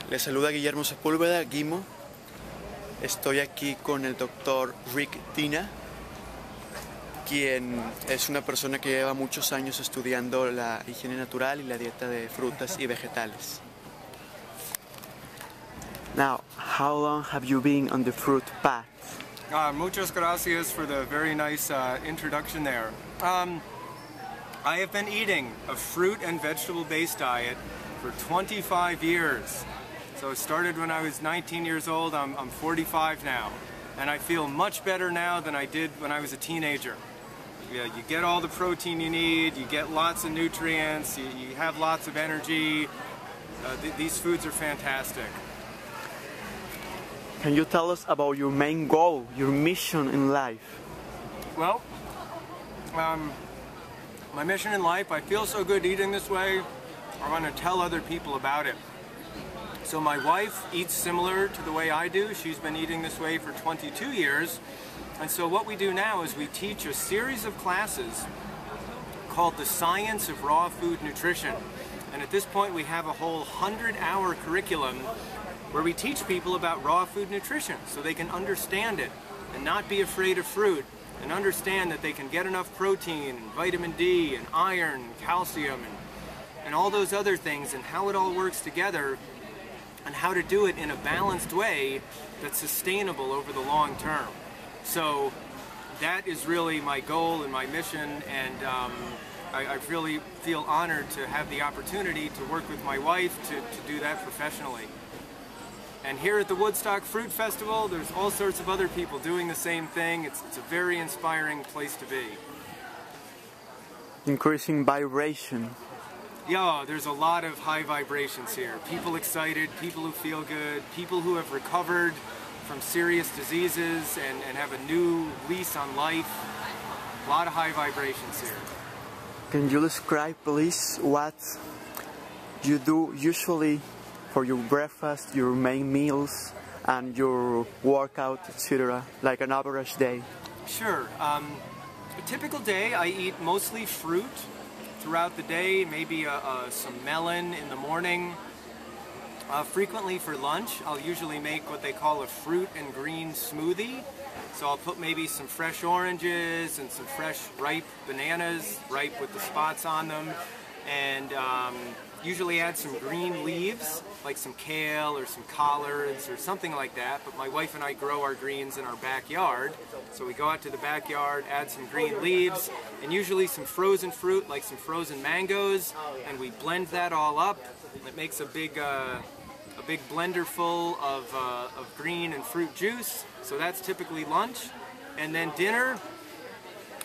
Les saluda Guillermo Sepúlveda, Guimo. Estoy aquí con el doctor Dina, quien es una persona que lleva muchos años estudiando la higiene natural y la dieta de frutas y vegetales. Now, how long have you been on the fruit path? Muchas gracias for the very nice introduction there. I have been eating a fruit and vegetable-based diet for 25 years. So it started when I was 19 years old. I'm 45 now, and I feel much better now than I did when I was a teenager. Yeah, you get all the protein you need, you get lots of nutrients, you have lots of energy. These foods are fantastic. Can you tell us about your main goal, your mission in life? Well, my mission in life, I feel so good eating this way, I want to tell other people about it. So my wife eats similar to the way I do. She's been eating this way for 22 years. And so what we do now is we teach a series of classes called the Science of Raw Food Nutrition. And at this point we have a whole 100-hour curriculum where we teach people about raw food nutrition so they can understand it and not be afraid of fruit and understand that they can get enough protein and vitamin D and iron and calcium and all those other things and how it all works together and how to do it in a balanced way that's sustainable over the long term. So that is really my goal and my mission, and I really feel honored to have the opportunity to work with my wife to do that professionally. And here at the Woodstock Fruit Festival, there's all sorts of other people doing the same thing. It's a very inspiring place to be. Increasing vibration. Yeah, there's a lot of high vibrations here. People excited, people who feel good, people who have recovered from serious diseases and have a new lease on life. A lot of high vibrations here. Can you describe, please, what you do usually for your breakfast, your main meals, and your workout, etc., like an average day? Sure. A typical day, I eat mostly fruit throughout the day, maybe some melon in the morning. Frequently for lunch, I'll usually make what they call a fruit and green smoothie. So I'll put maybe some fresh oranges and some fresh ripe bananas, ripe with the spots on them, and usually add some green leaves, like some kale or some collards or something like that. But my wife and I grow our greens in our backyard. So we go out to the backyard, add some green leaves, and usually some frozen fruit, like some frozen mangoes, and we blend that all up. It makes a big blender full of green and fruit juice. So that's typically lunch. And then dinner,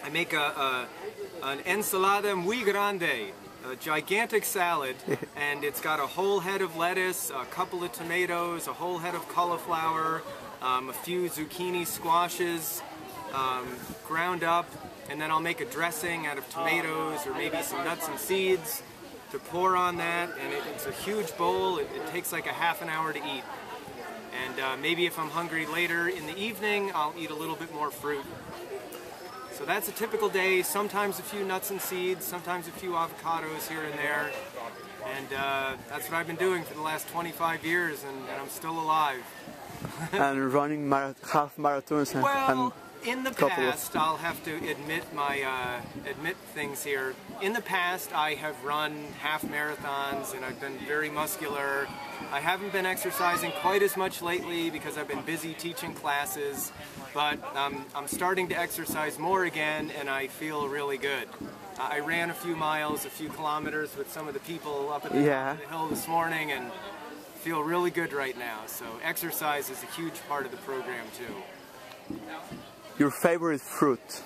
I make an ensalada muy grande, a gigantic salad, and it's got a whole head of lettuce, a couple of tomatoes, a whole head of cauliflower, a few zucchini squashes ground up, and then I'll make a dressing out of tomatoes or maybe some nuts and seeds to pour on that, and it's a huge bowl. It takes like a half an hour to eat. And maybe if I'm hungry later in the evening, I'll eat a little bit more fruit. So that's a typical day, sometimes a few nuts and seeds, sometimes a few avocados here and there. And that's what I've been doing for the last 25 years, and I'm still alive. And running half marathons and... Well, in the past, I'll have to admit things here. In the past, I have run half marathons and I've been very muscular. I haven't been exercising quite as much lately because I've been busy teaching classes, but I'm starting to exercise more again and I feel really good. I ran a few miles, a few kilometers with some of the people up at the top of the hill this morning and feel really good right now. So exercise is a huge part of the program too. Your favorite fruit?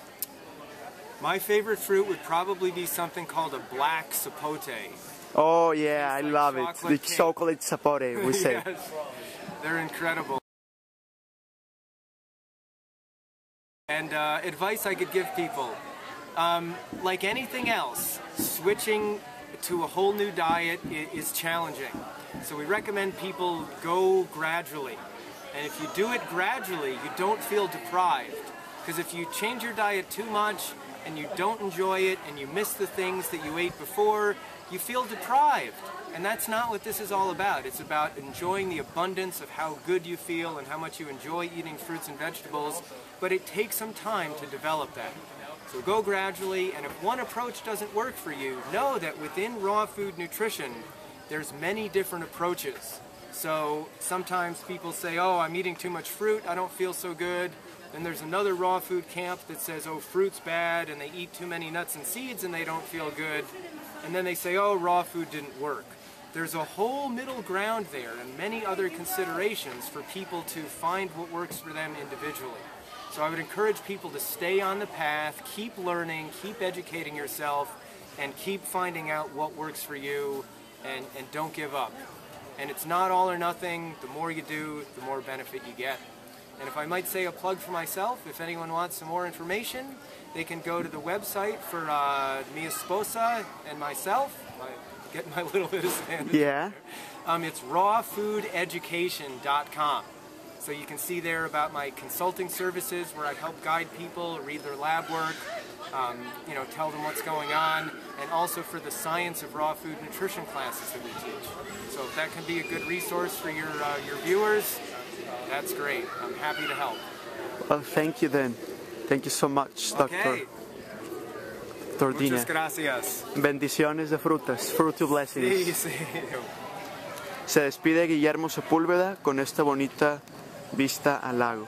My favorite fruit would probably be something called a black sapote. Oh yeah, I love it. The chocolate sapote, we say. Yes, they're incredible. And advice I could give people, like anything else, switching to a whole new diet is challenging. So we recommend people go gradually. And if you do it gradually, you don't feel deprived. Because if you change your diet too much and you don't enjoy it and you miss the things that you ate before, you feel deprived. And that's not what this is all about. It's about enjoying the abundance of how good you feel and how much you enjoy eating fruits and vegetables, but it takes some time to develop that. So go gradually, and if one approach doesn't work for you, know that within raw food nutrition, there's many different approaches. So sometimes people say, oh, I'm eating too much fruit, I don't feel so good. Then there's another raw food camp that says, oh, fruit's bad, and they eat too many nuts and seeds and they don't feel good. And then they say, oh, raw food didn't work. There's a whole middle ground there and many other considerations for people to find what works for them individually. So I would encourage people to stay on the path, keep learning, keep educating yourself, and keep finding out what works for you, and don't give up. And it's not all or nothing. The more you do, the more benefit you get. And if I might say a plug for myself, if anyone wants some more information, they can go to the website for mi esposa and myself. Get my little bit of Spanish. Yeah. It's rawfoodeducation.com. So you can see there about my consulting services where I help guide people, read their lab work, tell them what's going on, and also for the science of raw food nutrition classes that we teach. So if that can be a good resource for your viewers, that's great. I'm happy to help. Well, thank you then. Thank you so much, Doctor. Okay. Dr. Dina. Muchas gracias. Bendiciones de frutas. Fruit of blessings. Sí, sí. Se despide Guillermo Sepúlveda con esta bonita vista al lago.